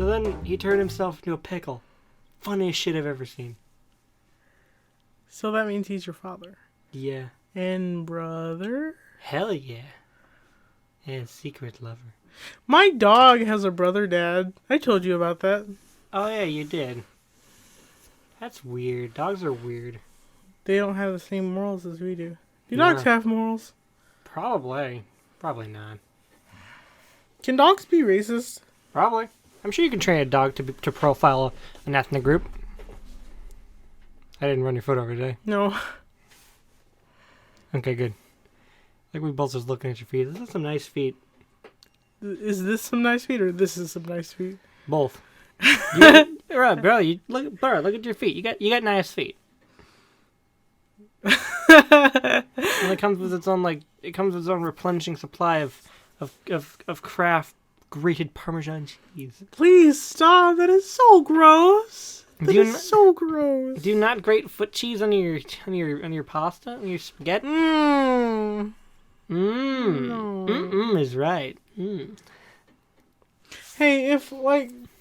So then he turned himself into a pickle. Funniest shit I've ever seen. So that means he's your father. Yeah. And brother? Hell yeah. Yeah, secret lover. My dog has a brother, Dad. I told you about that. Oh yeah, you did. That's weird. Dogs are weird. They don't have the same morals as we do. Do No. dogs have morals? Probably. Probably not. Can dogs be racist? Probably. I'm sure you can train a dog to profile an ethnic group. I didn't run your foot over today. No. Okay, good. Like we both just looking at your feet. This is some nice feet. Is this some nice feet or this is some nice feet? Both. Bro, look at your feet. You got nice feet. And it comes with its own replenishing supply of Kraft grated Parmesan cheese. Please stop. That is so gross. That is so gross. Do you not grate foot cheese on your pasta, on your spaghetti? Mmm. No. Is right. Hey,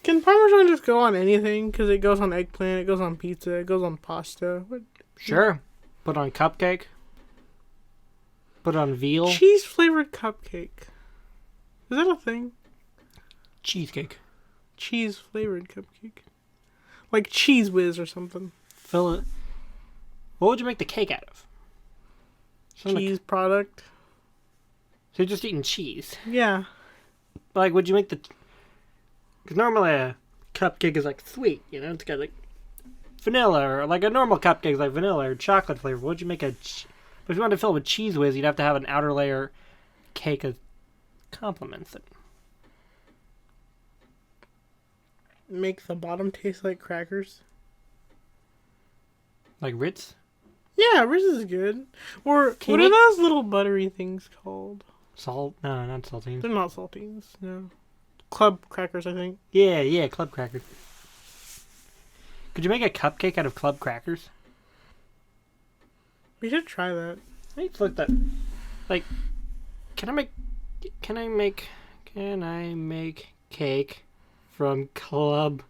can Parmesan just go on anything? Because it goes on eggplant, it goes on pizza, it goes on pasta. What? Sure. Put on cupcake. Put on veal. Cheese flavored cupcake. Is that a thing? Cheesecake. Cheese flavored cupcake. Like Cheese Whiz or something. Fill it. What would you make the cake out of? Cheese product. So you're just eating cheese. Yeah. Like, would you make the... Because normally a cupcake is like sweet, you know? It's got like vanilla, or like a normal cupcake is like vanilla or chocolate flavor. Would you make but if you wanted to fill it with Cheese Whiz, you'd have to have an outer layer cake that complements it. Make the bottom taste like crackers. Like Ritz? Yeah, Ritz is good. Or what are those little buttery things called? Salt? No, not saltines. They're not saltines, no. Club crackers, I think. Yeah, club crackers. Could you make a cupcake out of club crackers? We should try that. I need to look that. Like, can I make cake from club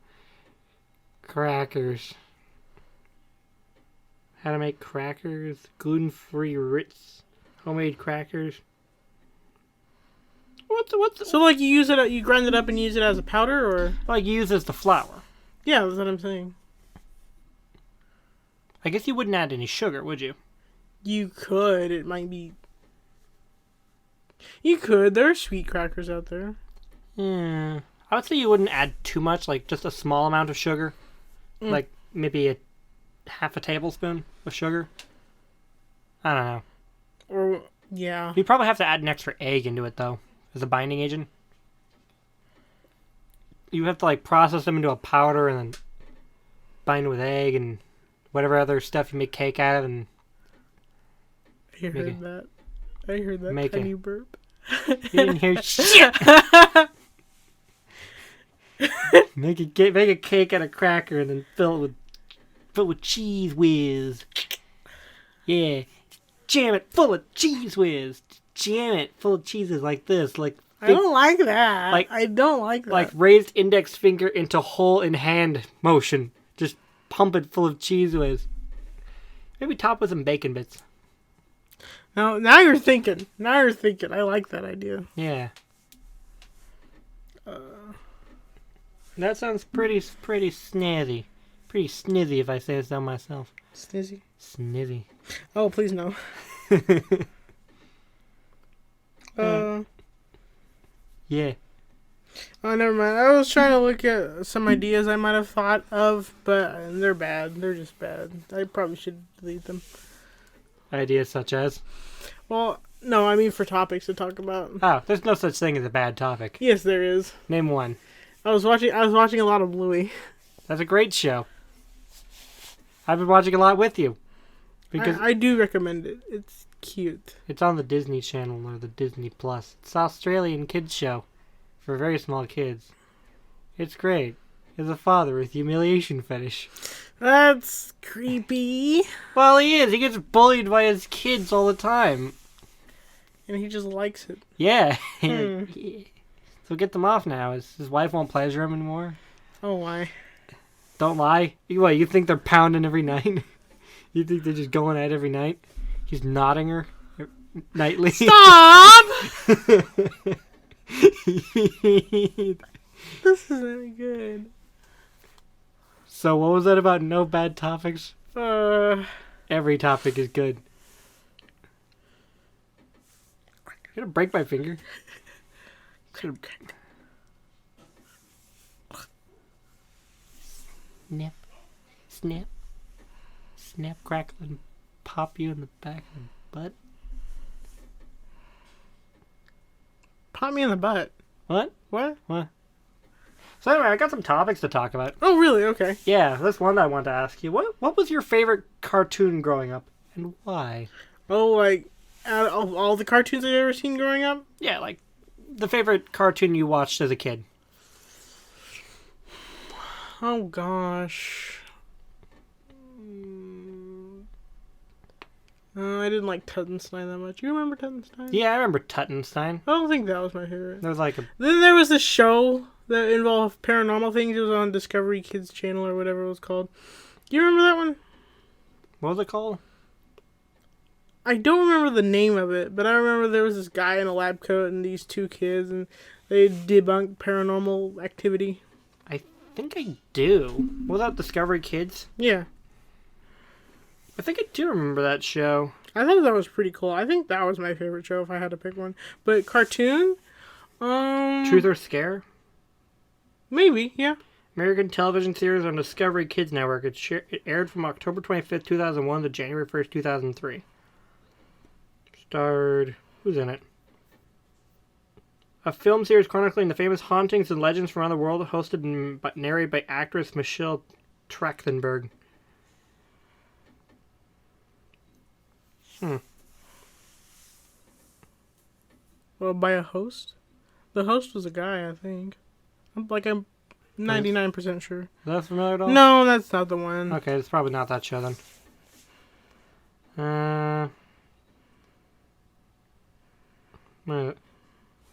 crackers? How to make crackers, gluten-free Ritz, homemade crackers. What's So like you grind it up and use it as a powder, or like you use as the flour? Yeah, that's what I'm saying. I guess you wouldn't add any sugar, would you? You could. It might be. You could. There are sweet crackers out there. Yeah, I would say you wouldn't add too much, like just a small amount of sugar, like maybe half a tablespoon of sugar. I don't know. Or yeah. You probably have to add an extra egg into it though, as a binding agent. You have to like process them into a powder and then bind it with egg and whatever other stuff you make cake out of, and I heard that tiny burp. You didn't hear shit. Make a cake out of cracker and then fill it with Cheese Whiz. Yeah, jam it full of Cheese Whiz. Jam it full of cheeses like this, like. I don't like that. I don't like that. Like raised index finger into hole in hand motion. Just pump it full of Cheese Whiz. Maybe top with some bacon bits. Now you're thinking. I like that idea. Yeah. That sounds pretty snazzy. Pretty snizzy if I say so myself. Snizzy? Snizzy. Oh, please no. Yeah. Oh, never mind. I was trying to look at some ideas I might have thought of, but they're bad. They're just bad. I probably should delete them. Ideas such as? Well, no, I mean for topics to talk about. Oh, there's no such thing as a bad topic. Yes, there is. Name one. I was watching a lot of Bluey. That's a great show. I've been watching a lot with you. Because I do recommend it. It's cute. It's on the Disney Channel or the Disney Plus. It's an Australian kids show for very small kids. It's great. As a father with humiliation fetish. That's creepy. Well, he is. He gets bullied by his kids all the time. And he just likes it. Yeah. So get them off now. His wife won't pleasure him anymore. Oh my. Don't lie. What, you think they're pounding every night? You think they're just going at it every night? He's nodding her nightly. Stop! This isn't any good. So what was that about no bad topics? Every topic is good. You're gonna break my finger. Snap, snap, snap, crackle, and pop you in the back of the butt. Pop me in the butt. What? What? What? So anyway, I got some topics to talk about. Oh, really? Okay. Yeah, that's one I wanted to ask you. What was your favorite cartoon growing up, and why? Oh, like, out of all the cartoons I've ever seen growing up? Yeah, like the favorite cartoon you watched as a kid. Oh, gosh. I didn't like Tuttenstein that much. You remember Tuttenstein? Yeah, I remember Tuttenstein. I don't think that was my favorite. There was like a... Then there was this show that involved paranormal things. It was on Discovery Kids channel or whatever it was called. Do you remember that one? What was it called? I don't remember the name of it, but I remember there was this guy in a lab coat and these two kids, and they debunked paranormal activity. I think I do. Was that Discovery Kids? Yeah. I think I do remember that show. I thought that was pretty cool. I think that was my favorite show if I had to pick one. But cartoon? Truth or Scare? Maybe, yeah. American television series on Discovery Kids Network. It aired from October 25th, 2001 to January 1st, 2003. Starred... Who's in it? A film series chronicling the famous hauntings and legends from around the world, hosted and narrated by actress Michelle Trachtenberg. Well, by a host? The host was a guy, I think. I'm 99% sure. Is that familiar at all? No, that's not the one. Okay, it's probably not that show then.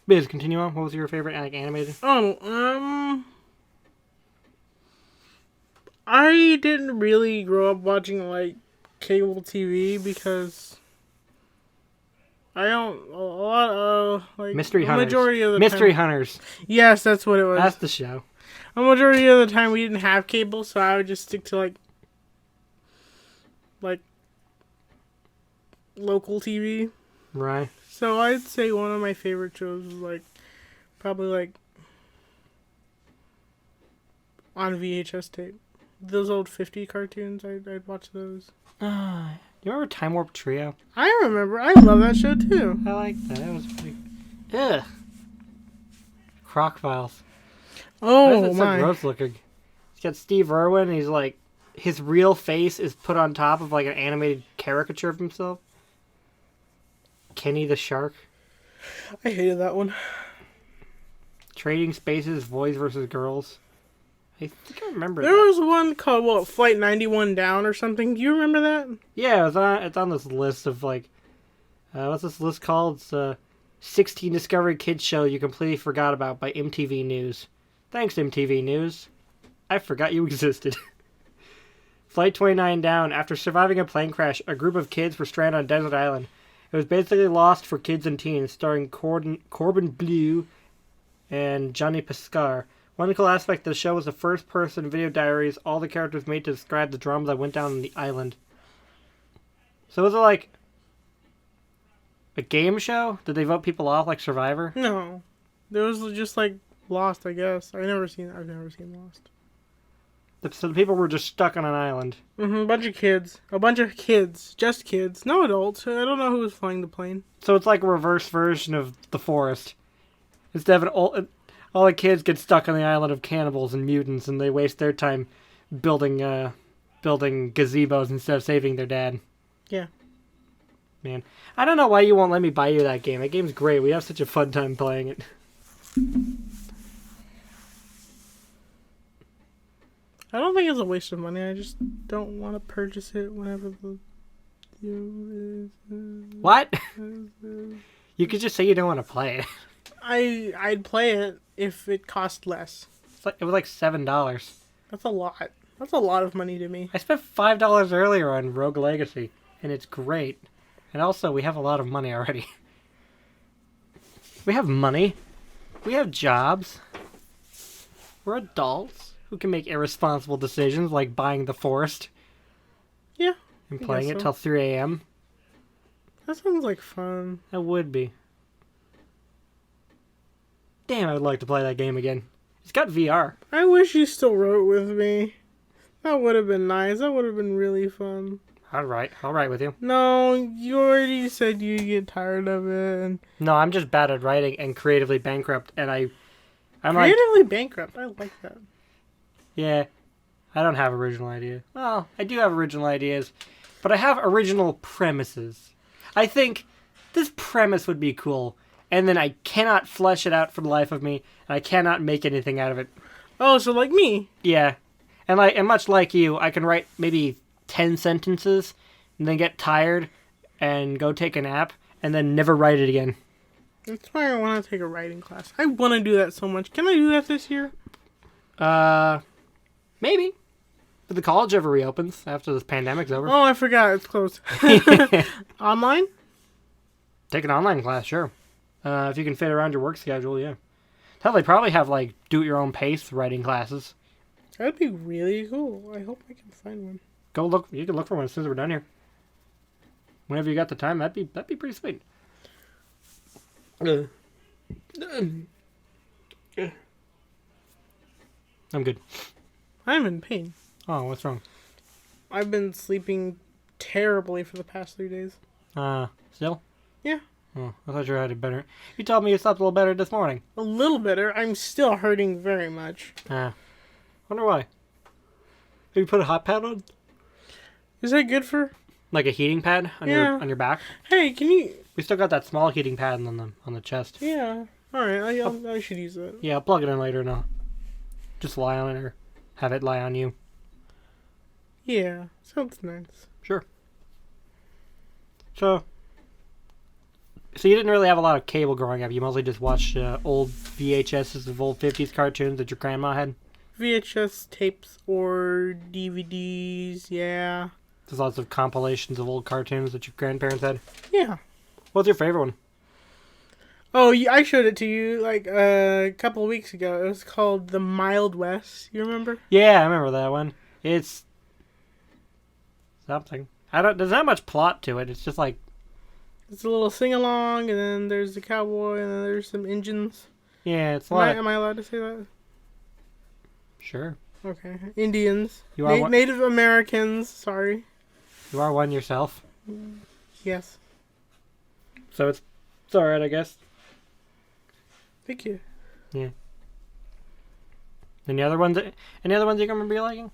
Biz, continue on. What was your favorite animated? I didn't really grow up watching, cable TV because I don't... A lot of, Mystery Hunters. Majority of the Mystery time... Hunters. Yes, that's what it was. That's the show. A majority of the time we didn't have cable, so I would just stick to, local TV. Right. So I'd say one of my favorite shows was probably on VHS tape. Those old 50 cartoons, I'd watch those. Do you remember Time Warp Trio? I remember. I love that show too. I like that. It was pretty... Ugh. Croc Files. Oh Why is it my. so gross looking? He's got Steve Irwin, and he's his real face is put on top of an animated caricature of himself. Kenny the Shark. I hated that one. Trading Spaces, Boys vs. Girls. I think I remember There that. was one called, Flight 91 Down or something. Do you remember that? Yeah, it's on this list of, what's this list called? It's 16 Discovery Kids show you completely forgot about by MTV News. Thanks, MTV News. I forgot you existed. Flight 29 Down. After surviving a plane crash, a group of kids were stranded on a desert island. It was basically Lost for kids and teens, starring Corbin Bleu and Johnny Pescar. One cool aspect of the show was the first-person video diaries all the characters made to describe the drama that went down on the island. So was it a game show? Did they vote people off like Survivor? No. There was just Lost, I guess. I've never seen Lost. So the people were just stuck on an island. A bunch of kids. Just kids. No adults. I don't know who was flying the plane. So it's like a reverse version of The Forest. Instead of all the kids get stuck on the island of cannibals and mutants, and they waste their time building gazebos instead of saving their dad. Yeah. Man, I don't know why you won't let me buy you that game. That game's great. We have such a fun time playing it. I don't think it's a waste of money. I just don't want to purchase it whenever the... What? You could just say you don't want to play it. I'd play it if it cost less. It was like $7. That's a lot. That's a lot of money to me. I spent $5 earlier on Rogue Legacy, and it's great. And also, we have a lot of money already. We have money. We have jobs. We're adults who can make irresponsible decisions like buying The Forest Yeah. and I playing guess it so. till 3 a.m. That sounds like fun. That would be. Damn, I would like to play that game again. It's got VR. I wish you still wrote with me. That would have been nice. That would have been really fun. I'll write with you. No, you already said you get tired of it. And No, I'm just bad at writing and creatively bankrupt, and I'm like, creatively bankrupt. I like that. yeah, I don't have original ideas. Well, I do have original ideas, but I have original premises. I think this premise would be cool, and then I cannot flesh it out for the life of me, and I cannot make anything out of it. Oh, so like me. Yeah, and much like you, I can write maybe 10 sentences, and then get tired, and go take a nap, and then never write it again. That's why I want to take a writing class. I want to do that so much. Can I do that this year? Maybe. If the college ever reopens after this pandemic's over. Oh, I forgot. It's closed. Online? Take an online class, sure. If you can fit around your work schedule, yeah. Hell, they probably have, like, do-it-your-own-pace writing classes. That'd be really cool. I hope I can find one. Go look. You can look for one as soon as we're done here. Whenever you got the time, that'd be pretty sweet. I'm good. I'm in pain. Oh, what's wrong? I've been sleeping terribly for the past 3 days. Still? Yeah. Oh, I thought you had it better. You told me you slept a little better this morning. A little better. I'm still hurting very much. Wonder why. Have you put a hot pad on? Is that good for... Like a heating pad on Yeah. your back? Hey, can you... We still got that small heating pad on the chest. Yeah. Alright, I should use that. Yeah, I'll plug it in later and I'll just lie on it or have it lie on you. Yeah. Sounds nice. Sure. So you didn't really have a lot of cable growing up. You mostly just watched old VHSs of old 50s cartoons that your grandma had? VHS tapes or DVDs, yeah. There's lots of compilations of old cartoons that your grandparents had. Yeah. What's your favorite one? Oh, I showed it to you like a couple of weeks ago. It was called The Mild West. You remember? Yeah, I remember that one. It's something. There's not much plot to it. It's just like... It's a little sing-along, and then there's the cowboy, and then there's some engines. Yeah, it's a Am lot. am I allowed to say that? Sure. Okay. Indians. You are one. Native Americans. Sorry. You are one yourself. Yes. So it's alright, I guess. Thank you. Yeah. Any other ones you can remember you liking?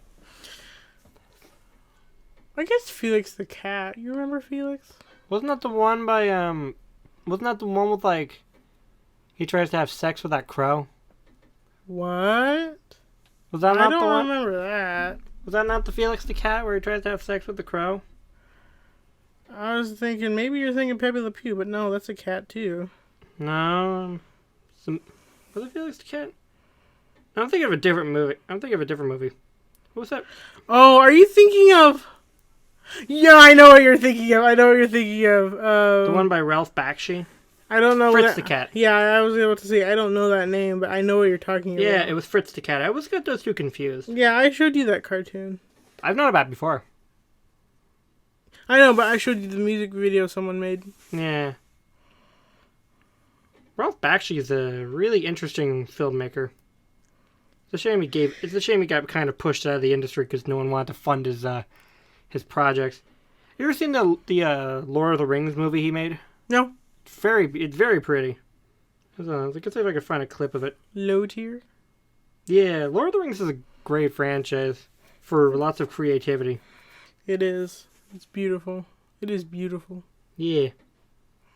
I guess Felix the Cat. You remember Felix? Wasn't that the one by wasn't that the one with like he tries to have sex with that crow? What? Was that I not the don't one? remember that. Was that not the Felix the Cat where he tries to have sex with the crow? I was thinking maybe you're thinking Pepe Le Pew, but no, that's a cat too. No. Was it Felix the Cat? I'm thinking of a different movie. What was that? Oh, are you thinking of? Yeah, I know what you're thinking of. The one by Ralph Bakshi? I don't know. Fritz the Cat. Yeah, I was able to say I don't know that name, but I know what you're talking about. Yeah, it was Fritz the Cat. I always got those two confused. Yeah, I showed you that cartoon. I've known about it before. I know, but I showed you the music video someone made. Yeah. Ralph Bakshi is a really interesting filmmaker. It's a shame he got kind of pushed out of the industry because no one wanted to fund his projects. You ever seen the Lord of the Rings movie he made? No. It's very pretty. Let's see if I can find a clip of it. Low tier? Yeah, Lord of the Rings is a great franchise for lots of creativity. It is. It's beautiful. It is beautiful. Yeah.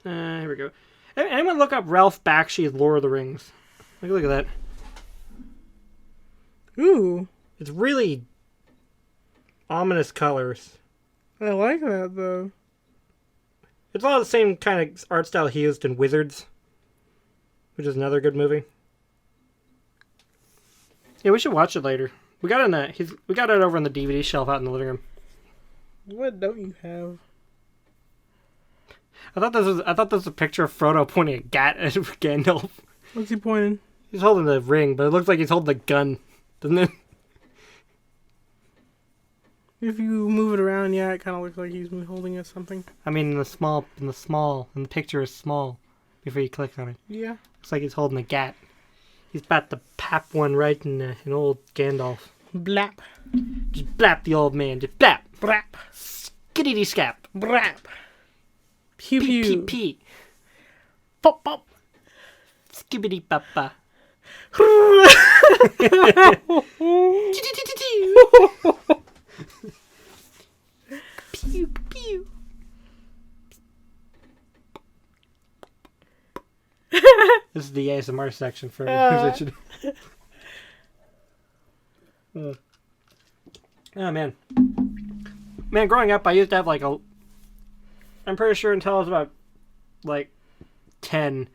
Here we go. Anyone look up Ralph Bakshi's Lord of the Rings? Look at that. Ooh. It's really ominous colors. I like that, though. It's a lot of the same kind of art style he used in Wizards, which is another good movie. Yeah, we should watch it later. We got it over on the DVD shelf out in the living room. What don't you have? I thought this was a picture of Frodo pointing a gat at Gandalf. What's he pointing? He's holding the ring, but it looks like he's holding the gun, doesn't it? If you move it around, yeah, it kind of looks like he's holding us something. I mean, the picture is small before you click on it. Yeah. Looks like he's holding a gat. He's about to pap one right in old Gandalf. Blap. Just blap the old man. Just blap. Brap. Skiddity scap. Brap. Pew Pee pew. pee pee. Pop pop. Skibbity papa. Pew pew. This is the ASMR section for musician. Oh man. Man, growing up I used to have like I'm pretty sure until I was about like 10.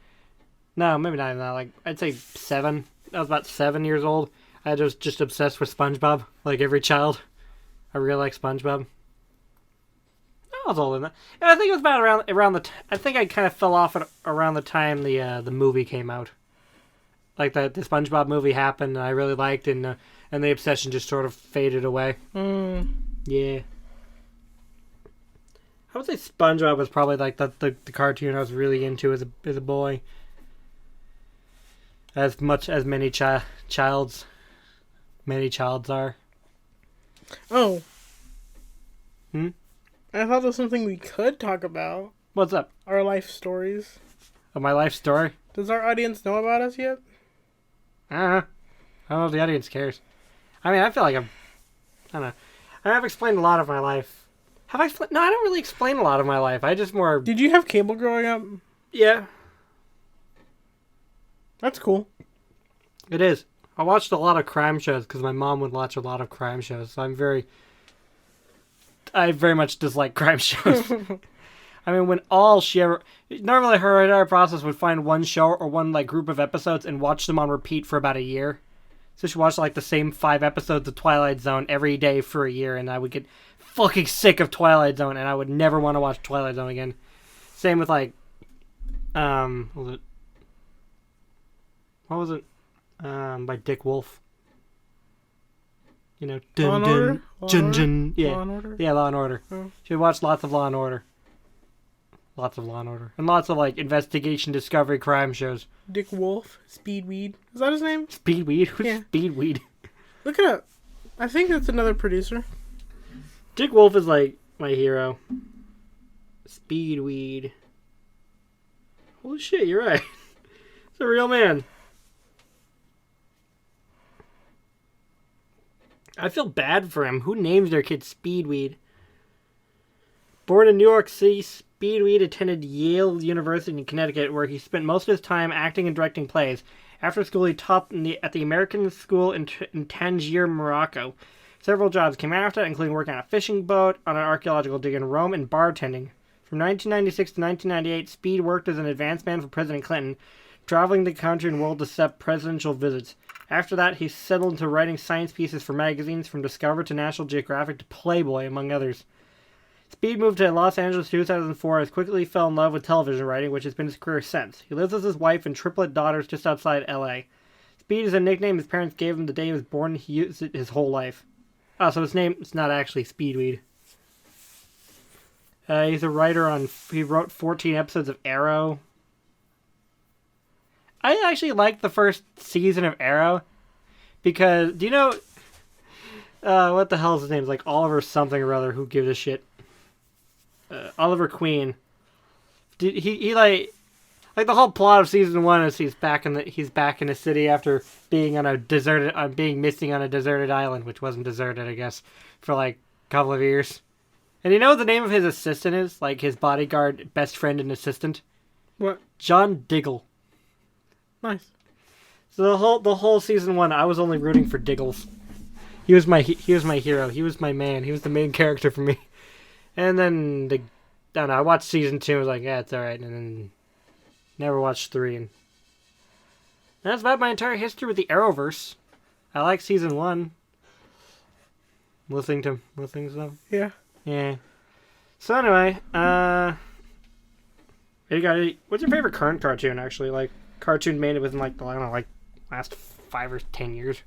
No, maybe not even that, like I'd say 7. I was about 7 years old. I was just obsessed with SpongeBob, like every child. I really like SpongeBob. I was older than that. And I think it was about around the I think I kind of fell off around the time the movie came out. Like the SpongeBob movie happened, and I really liked it, and the obsession just sort of faded away. Yeah. I would say SpongeBob was probably like the cartoon I was really into as a boy. As much as many childs are. Oh. I thought there was something we could talk about. What's up? Our life stories. Oh, my life story? Does our audience know about us yet? I don't know. I don't know if the audience cares. I mean, I feel like I don't know. I have explained a lot of my life. Have I explained? No, I don't really explain a lot of my life. I just more... Did you have cable growing up? Yeah. That's cool. It is. I watched a lot of crime shows because my mom would watch a lot of crime shows. So I very much dislike crime shows. I mean, when all she ever... Normally her entire process would find one show or one like group of episodes and watch them on repeat for about a year. So she watched like the same 5 episodes of Twilight Zone every day for a year, and I would get fucking sick of Twilight Zone, and I would never want to watch Twilight Zone again. Same with like... What was it? By Dick Wolf. You know, dun dun jun jun. Yeah, Law and Order? Yeah, Law and Order. Oh. She watched lots of Law and Order. Lots of Law and Order, and lots of like investigation, discovery, crime shows. Dick Wolf, Speedweed. Is that his name? Speedweed. Who's Yeah. Speedweed? Look it up. I think that's another producer. Dick Wolf is like my hero. Speedweed. Holy shit, you're right. It's a real man. I feel bad for him. Who names their kid Speedweed? Born in New York City, Speedweed attended Yale University in Connecticut, where he spent most of his time acting and directing plays. After school, he taught at the American School in Tangier, Morocco. Several jobs came after that, including working on a fishing boat, on an archaeological dig in Rome, and bartending. From 1996 to 1998, Speed worked as an advance man for President Clinton, traveling the country and world to set presidential visits. After that, he settled into writing science pieces for magazines from Discover to National Geographic to Playboy, among others. Speed moved to Los Angeles in 2004 and quickly fell in love with television writing, which has been his career since. He lives with his wife and triplet daughters just outside L.A. Speed is a nickname his parents gave him the day he was born. He used it his whole life. Oh, so his name is not actually Speedweed. He's a writer on... He wrote 14 episodes of Arrow. I actually liked the first season of Arrow. Because, do you know... what the hell is his name? It's like Oliver something or other. Who gives a shit? Oliver Queen. He like the whole plot of season 1 is he's back in the city after being missing on a deserted island, which wasn't deserted, I guess, for like a couple of years. And you know what the name of his assistant is? Like his bodyguard, best friend, and assistant? What? John Diggle. Nice. So the whole season 1, I was only rooting for Diggles. He was my hero. He was my man. He was the main character for me. And then I don't know. I watched season 2. I was like, yeah, it's all right. And then never watched 3. And that's about my entire history with the Arrowverse. I like season 1. Listening to stuff. Yeah. Yeah. So anyway, what's your favorite current cartoon? Actually, like cartoon made within like I don't know, like last 5 or 10 years.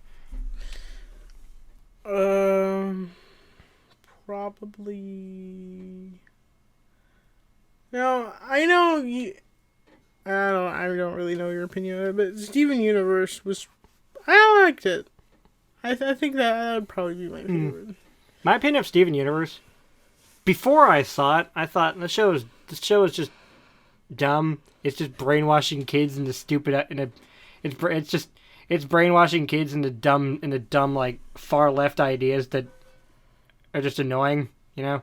Probably. No, I know you. I don't really know your opinion of it, but Steven Universe was. I liked it. I think that would probably be my favorite. My opinion of Steven Universe. Before I saw it, I thought the show is just dumb. It's just brainwashing kids into stupid. It's brainwashing kids into dumb like far left ideas that are just annoying, you know.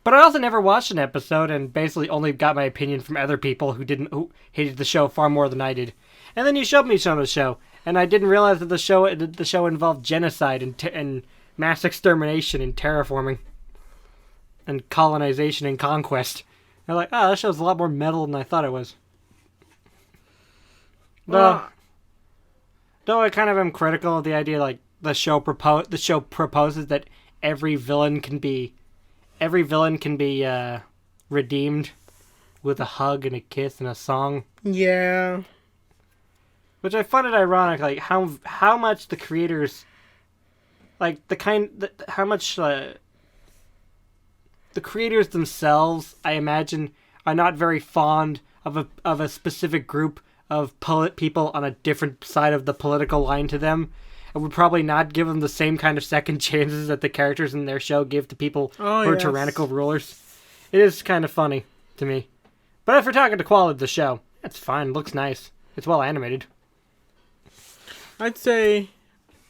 But I also never watched an episode and basically only got my opinion from other people who hated the show far more than I did. And then you showed me some of the show, and I didn't realize that the show involved genocide and mass extermination and terraforming and colonization and conquest. I'm like, that show's a lot more metal than I thought it was. Though I kind of am critical of the idea, like the show proposes that every villain can be redeemed with a hug and a kiss and a song. Yeah. Which I find it ironic, like how much the creators, like how much the creators themselves, I imagine, are not very fond of a specific group of people on a different side of the political line to them, and would probably not give them the same kind of second chances that the characters in their show give to people who are tyrannical rulers. It is kind of funny to me. But if we're talking to quality of the show, it's fine. It looks nice. It's well animated. I'd say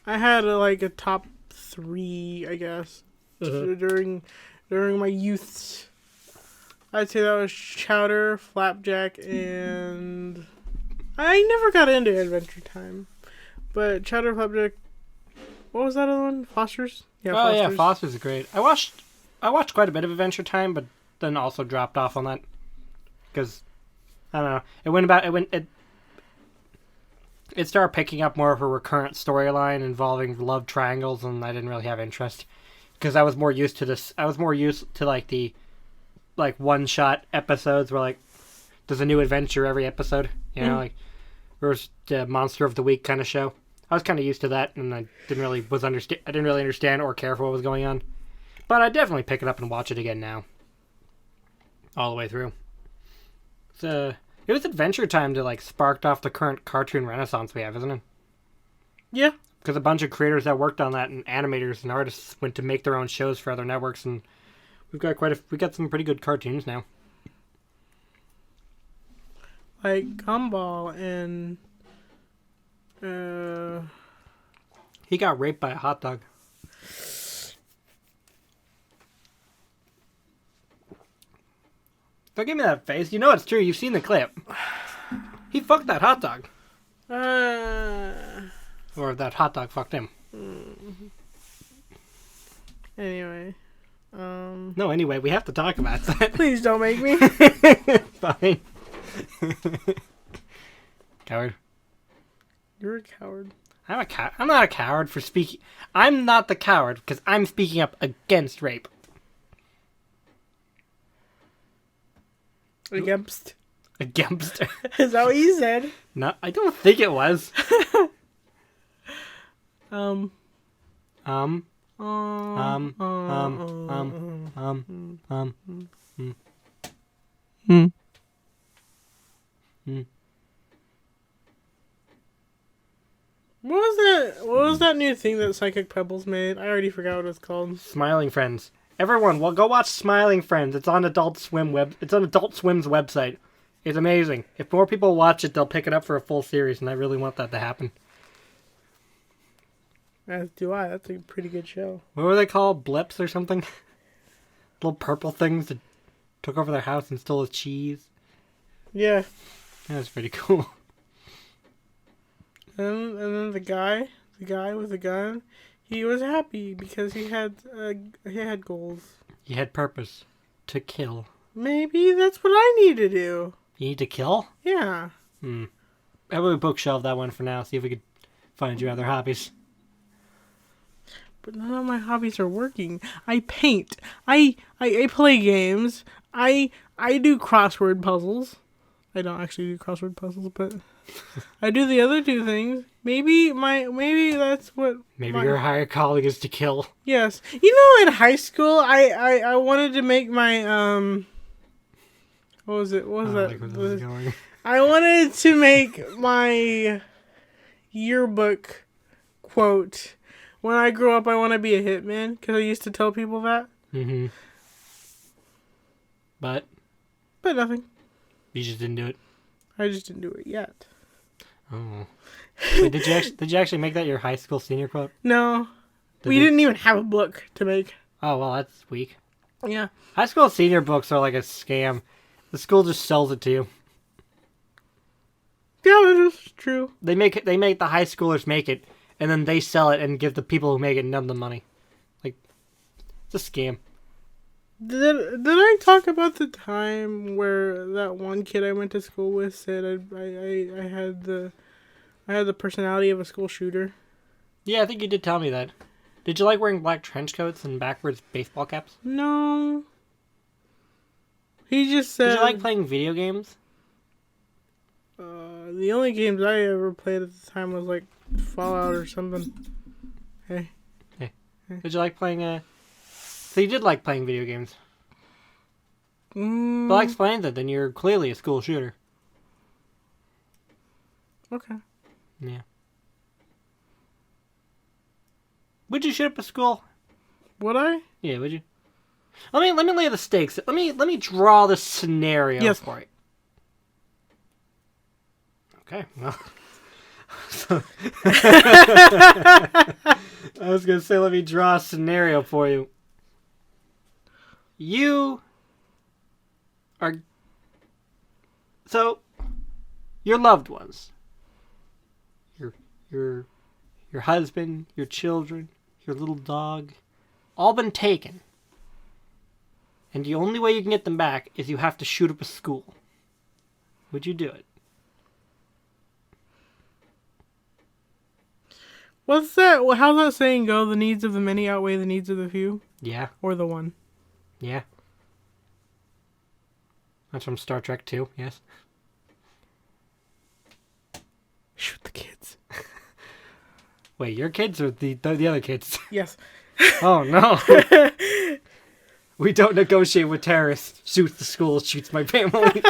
I had a top 3, I guess, during my youths. I'd say that was Chowder, Flapjack, and I never got into Adventure Time. But Chowder, Flapjack, what was that other one? Foster's? Yeah, Foster's. Yeah, Foster's is great. I watched quite a bit of Adventure Time, but then also dropped off on that because I don't know. It started picking up more of a recurrent storyline involving love triangles, and I didn't really have interest because I was more used to this. I was more used to the one-shot episodes where there's a new adventure every episode. You know, there's the Monster of the Week kind of show. I was kind of used to that, and I didn't really understand or care for what was going on. But I definitely pick it up and watch it again now, all the way through. It was Adventure Time that sparked off the current cartoon renaissance we have, isn't it? Yeah. Because a bunch of creators that worked on that and animators and artists went to make their own shows for other networks, and we got some pretty good cartoons now. Like Gumball and he got raped by a hot dog. Don't give me that face. You know it's true. You've seen the clip. He fucked that hot dog. Or that hot dog fucked him. Anyway. No, anyway, we have to talk about that. Please don't make me. Fine. Coward. You're a coward. I'm not a coward for speaking. I'm not the coward because I'm speaking up against rape. Against. Is that what you said? No, I don't think it was. Hmm. What was that new thing that Psychic Pebbles made? I already forgot what it's called. Smiling Friends. Everyone, well, go watch Smiling Friends. It's on Adult Swim's website. It's amazing. If more people watch it, they'll pick it up for a full series, and I really want that to happen. As do I. That's a pretty good show. What were they called? Blips or something? Little purple things that took over their house and stole the cheese. Yeah. That was pretty cool. And then the guy with the gun, he was happy because he had goals. He had purpose to kill. Maybe that's what I need to do. You need to kill? Yeah. How about we bookshelf that one for now? See if we could find your other hobbies. But none of my hobbies are working. I paint. I play games. I do crossword puzzles. I don't actually do crossword puzzles, but I do the other two things. Maybe that's what. Maybe your higher calling is to kill. Yes, you know, in high school, I wanted to make my What was it? What was that? Like where this is going. I wanted to make my yearbook quote. When I grow up, I want to be a hitman, because I used to tell people that. Mm-hmm. But nothing. you just didn't do it. I just didn't do it yet. Oh. Wait, did you actually make that your high school senior quote? No. We didn't even have a book to make. Oh, well, that's weak. Yeah. High school senior books are like a scam. The school just sells it to you. Yeah, that is true. They make the high schoolers make it, and then they sell it and give the people who make it none of the money. Like, it's a scam. Did I talk about the time where that one kid I went to school with said I had the personality of a school shooter? Yeah, I think you did tell me that. Did you like wearing black trench coats and backwards baseball caps? No. He just said... Did you like playing video games? The only games I ever played at the time was like Fallout or something. Hey. Did you like playing So you did like playing video games. Well, explain that, then you're clearly a school shooter. Okay. Yeah. Would you shoot up a school? Would I? Yeah, would you? Let me lay the stakes. Let me draw the scenario for you. Okay, well. So, I was gonna say, let me draw a scenario for you. You are your loved ones, your husband, your children, your little dog, all been taken. And the only way you can get them back is you have to shoot up a school. Would you do it? What's that? How's that saying go? The needs of the many outweigh the needs of the few? Yeah. Or the one? Yeah. That's from Star Trek 2, yes. Shoot the kids. Wait, your kids or the other kids? Yes. Oh, no. We don't negotiate with terrorists. Shoots the school, shoots my family.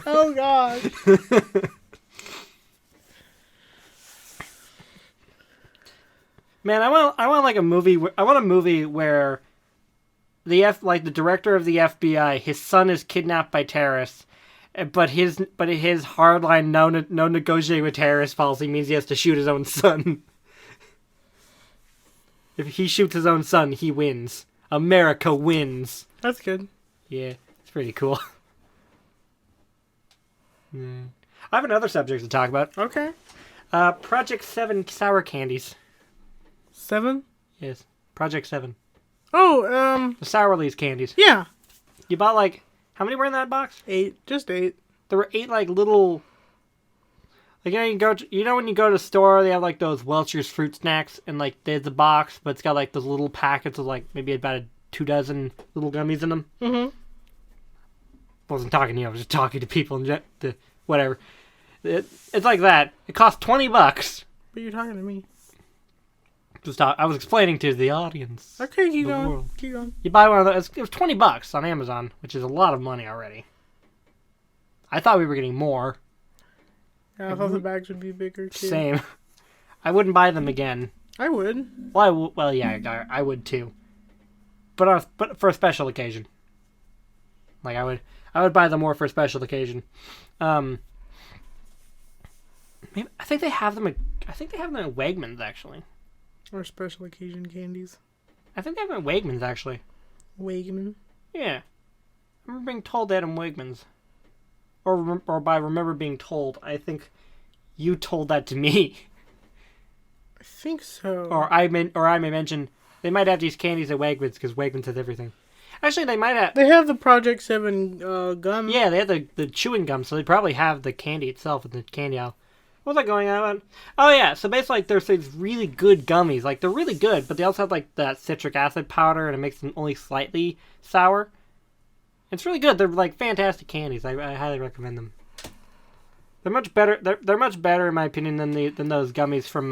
Oh, God. Man, I want like a movie. I want a movie where the director of the FBI, his son is kidnapped by terrorists, but his hardline no negotiating with terrorists policy means he has to shoot his own son. If he shoots his own son, he wins. America wins. That's good. Yeah, it's pretty cool. I have another subject to talk about. Okay. Project 7 sour candies. 7? Yes, Project 7. Oh, The sour candies. yeah. You bought like, how many were in that box? 8. Just 8. There were 8 like little, like you know when you go to the store, they have like those Welch's fruit snacks, and like there's a box, but it's got like those little packets of like maybe about 2 dozen little gummies in them. Mm-hmm. Wasn't talking to you, I was just talking to people and whatever. It's like that. It cost $20. But you're talking to me. I was explaining to the audience. Okay, keep going. World. Keep going. You buy one of those. It was $20 on Amazon, which is a lot of money already. I thought we were getting more. Yeah, I thought the bags would be bigger too. Same. I wouldn't buy them again. I would. Well, yeah, I would too. But for a special occasion. Like I would buy them more for a special occasion. Maybe, I think they have them at Wegmans actually. Or special occasion candies. I think they have them at Wegmans actually. Wegman. Yeah. I remember being told that in Wegmans. Or by remember being told, I think you told that to me. I think so. Or I may mention they might have these candies at Wegmans because Wegmans has everything. Actually, they might have. They have the Project 7 gum. Yeah, they have the chewing gum, so they probably have the candy itself in the candy aisle. What was I going on? Oh yeah, so basically like, there's these really good gummies. Like they're really good, but they also have like that citric acid powder, and it makes them only slightly sour. It's really good. They're like fantastic candies. I highly recommend them. They're much better. They're much better in my opinion than those gummies from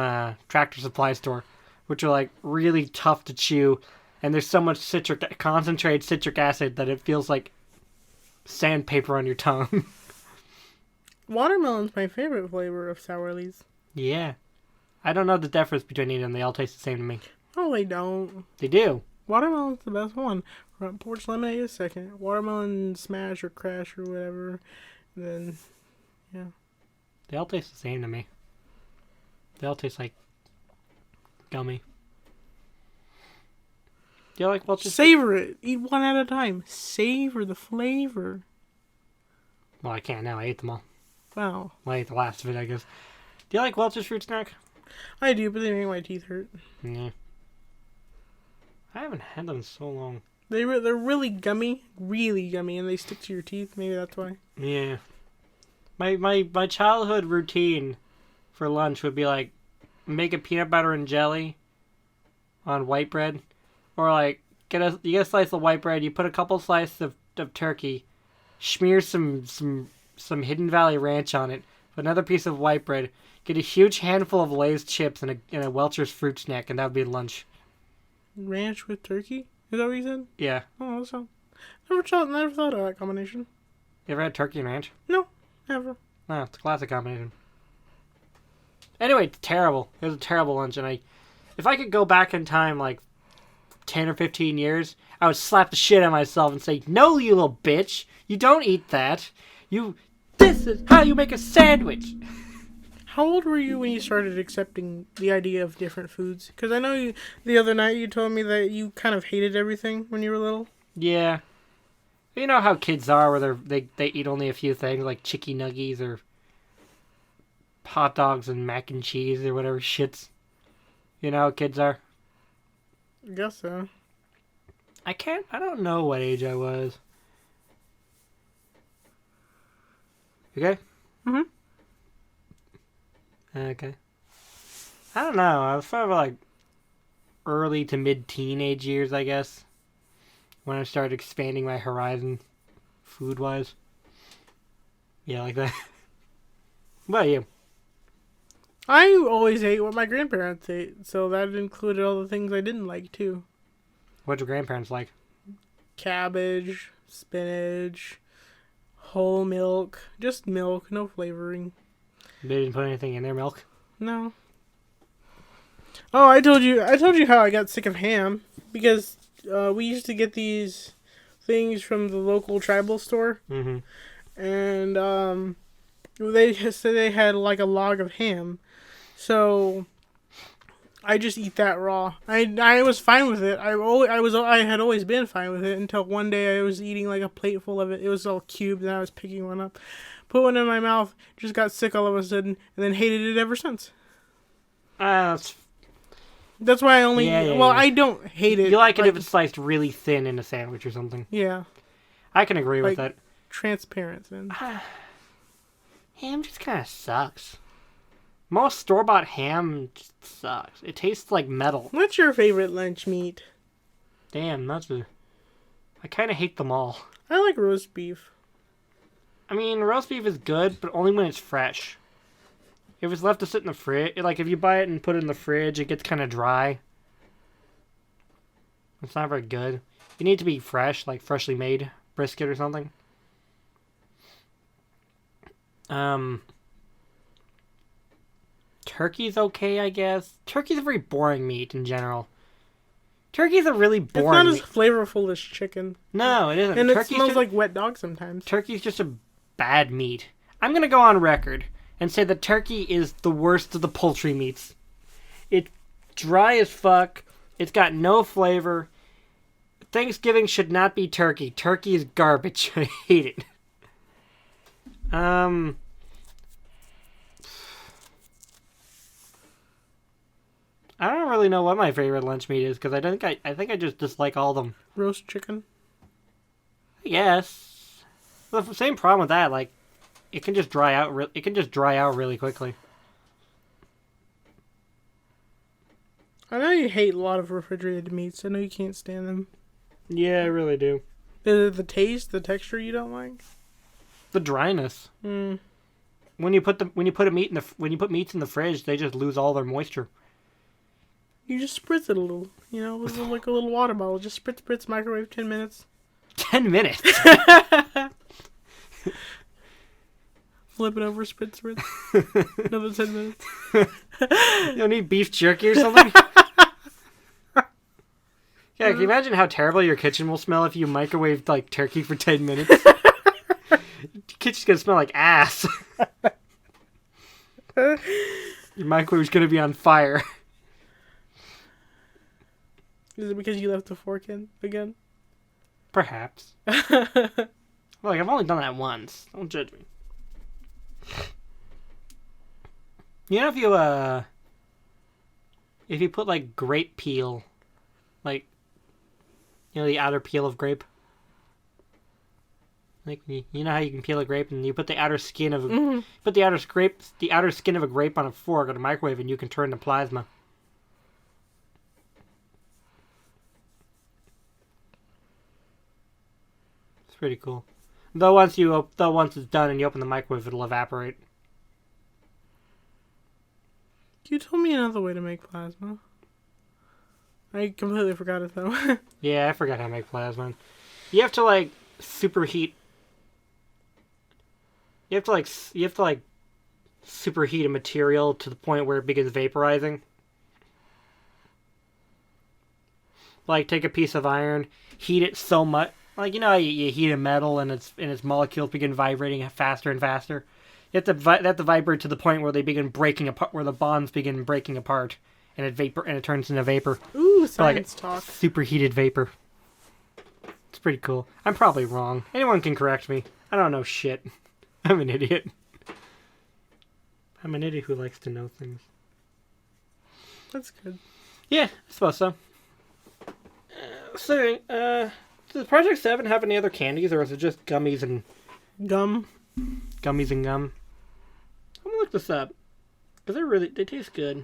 Tractor Supply store, which are like really tough to chew, and there's so much concentrated citric acid that it feels like sandpaper on your tongue. Watermelon's my favorite flavor of Sourlies. Yeah. I don't know the difference between either of them. They all taste the same to me. No, they don't. They do. Watermelon's the best one. Porch lemonade is second. Watermelon smash or crash or whatever. And then, yeah. They all taste the same to me. They all taste like gummy. Do you like Welch's? Savor it. Eat one at a time. Savor the flavor. Well, I can't now. I ate them all. Wow. Well, I ate the last of it, I guess. Do you like Welch's fruit snack? I do, but they make my teeth hurt. Yeah. I haven't had them in so long. They're really gummy, and they stick to your teeth. Maybe that's why. Yeah. My childhood routine for lunch would be like make a peanut butter and jelly on white bread, or like you get a slice of white bread, you put a couple slices of turkey, smear some Hidden Valley Ranch on it, put another piece of white bread, get a huge handful of Lay's chips and a Welch's fruit snack, and that would be lunch. Ranch with turkey? Is that what you said? Yeah. Oh, that's all. Never thought of that combination. You ever had turkey and ranch? No, never. No, it's a classic combination. Anyway, it's terrible. It was a terrible lunch, and if I could go back in time like 10 or 15 years, I would slap the shit out of myself and say, "No, you little bitch! You don't eat that! This is how you make a sandwich!" How old were you when you started accepting the idea of different foods? Because I know the other night you told me that you kind of hated everything when you were little. Yeah. You know how kids are, where they eat only a few things, like chicky nuggies or hot dogs and mac and cheese or whatever shits. You know how kids are? I guess so. I don't know what age I was. Okay? Mm-hmm. Okay. I don't know. I was probably like early to mid-teenage years, I guess, when I started expanding my horizon food-wise. Yeah, like that. What about you? I always ate what my grandparents ate, so that included all the things I didn't like, too. What'd your grandparents like? Cabbage, spinach, whole milk, just milk, no flavoring. They didn't put anything in their milk? No. Oh, I told you how I got sick of ham, because we used to get these things from the local tribal store, Mm-hmm. and they said they had like a log of ham, so I just eat that raw. I was fine with it. I had always been fine with it until one day I was eating like a plate full of it. It was all cubed, and I was picking one up, put one in my mouth, just got sick all of a sudden, and then hated it ever since. That's why I only... Yeah. I don't hate it. You like it if it's sliced really thin in a sandwich or something. Yeah. I can agree with that. Transparent thin. Ham just kind of sucks. Most store-bought ham just sucks. It tastes like metal. What's your favorite lunch meat? Damn, I kind of hate them all. I like roast beef. I mean, roast beef is good, but only when it's fresh. If it's left to sit in the fridge, like if you buy it and put it in the fridge, it gets kind of dry. It's not very good. You need it to be fresh, like freshly made brisket or something. Turkey's okay, I guess. Turkey's a very boring meat in general. Turkey's a really boring It's not as flavorful as chicken. No, it isn't. And it smells like wet dog sometimes. Turkey's just a bad meat. I'm going to go on record and say that turkey is the worst of the poultry meats. It's dry as fuck. It's got no flavor. Thanksgiving should not be turkey. Turkey is garbage. I hate it. I don't really know what my favorite lunch meat is because I think I just dislike all of them. Roast chicken. Yes. The same problem with that, like, it can just dry out. It can just dry out really quickly. I know you hate a lot of refrigerated meats. I know you can't stand them. Yeah, I really do. Is it the taste, the texture you don't like? The dryness. Mm. When you put meats in the fridge, they just lose all their moisture. You just spritz it a little. You know, with like a little water bottle. Just spritz, microwave 10 minutes. 10 minutes. Flip it over, spritz. Another 10 minutes. You don't need beef jerky or something? Yeah, can you imagine how terrible your kitchen will smell if you microwave like turkey for 10 minutes? Your kitchen's gonna smell like ass. Your microwave's gonna be on fire. Is it because you left the fork in again? Perhaps. Like, I've only done that once. Don't judge me. You know, if you put like grape peel, like, you know, the outer peel of grape, like, you know how you can peel a grape and you put the outer skin of put the outer skin of a grape on a fork on a microwave and you can turn to plasma. It's pretty cool. Though once it's done and you open the microwave, it'll evaporate. You told me another way to make plasma. I completely forgot it though. Yeah, I forgot how to make plasma. You have to like superheat. You have to like superheat a material to the point where it begins vaporizing. Like, take a piece of iron, heat it so much, like, you know how you heat a metal and its molecules begin vibrating faster and faster. You have to vibrate to the point where they begin breaking apart, where the bonds begin breaking apart, and it turns into vapor. Ooh, science like talk. Superheated vapor. It's pretty cool. I'm probably wrong. Anyone can correct me. I don't know shit. I'm an idiot. I'm an idiot who likes to know things. That's good. Yeah, I suppose so. Does Project 7 have any other candies, or is it just gummies and Gum. Gummies and gum? I'm gonna look this up, because they taste good.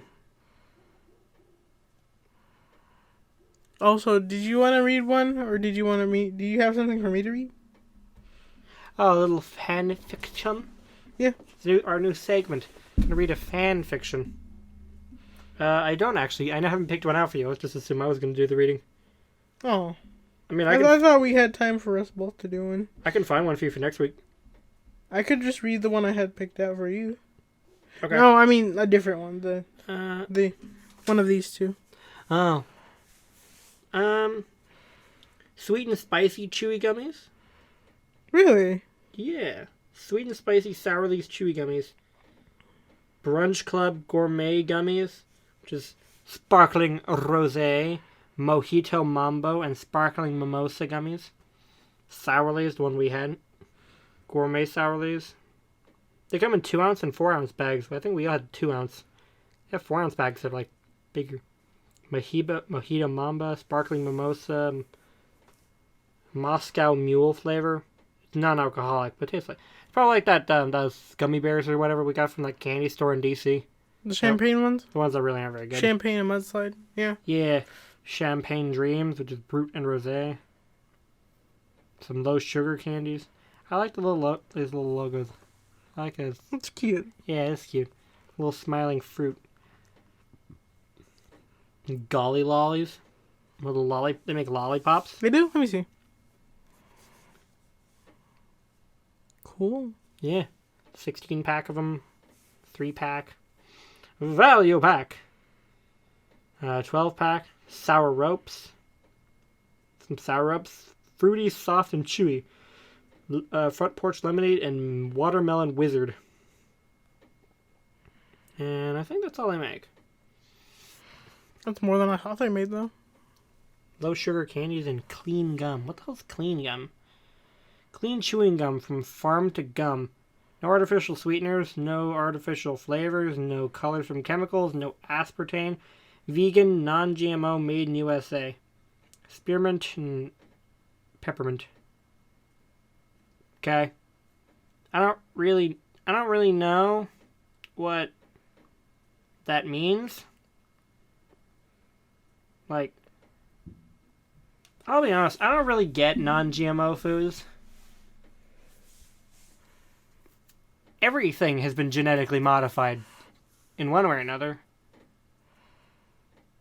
Also, did you want to read one, or do you have something for me to read? Oh, a little fan fiction? Yeah. It's our new segment. I'm gonna read a fan fiction. I don't actually. I haven't picked one out for you. Let's just assume I was gonna do the reading. Oh. I mean, I thought we had time for us both to do one. I can find one for you for next week. I could just read the one I had picked out for you. Okay. No, I mean a different one. The one of these two. Oh. Sweet and spicy chewy gummies. Really? Yeah. Sweet and spicy sour leaf chewy gummies. Brunch Club gourmet gummies, which is sparkling rosé, mojito mambo, and sparkling mimosa gummies. Sour leaves, the one we had. Gourmet sour leaves. They come in 2-ounce and 4-ounce bags, but I think we all had 2-ounce. They have 4-ounce bags that are like bigger. Mojito mamba, sparkling mimosa, Moscow mule flavor. It's non-alcoholic, but it tastes like it's probably like that those gummy bears or whatever we got from that candy store in DC. The champagne ones? The ones that really aren't very good. Champagne and mudslide. Yeah. Yeah. Champagne Dreams, which is Brut and Rosé. Some low sugar candies. I like these little logos. I like it. That's cute. Yeah, it's cute. Little smiling fruit. Golly lollies. They make lollipops. They do? Let me see. Cool. Yeah. 16-pack of them. 3-pack. Value pack. 12-pack. Sour ropes. Some sour ropes. Fruity, soft, and chewy. Front porch lemonade and watermelon wizard. And I think that's all they make. That's more than I thought they made, though. Low sugar candies and clean gum. What the hell's clean gum? Clean chewing gum from farm to gum. No artificial sweeteners, no artificial flavors, no colors from chemicals, no aspartame. Vegan, non-GMO, made in USA. Spearmint and peppermint. Okay. I don't really know what that means. Like, I'll be honest, I don't really get non-GMO foods. Everything has been genetically modified in one way or another.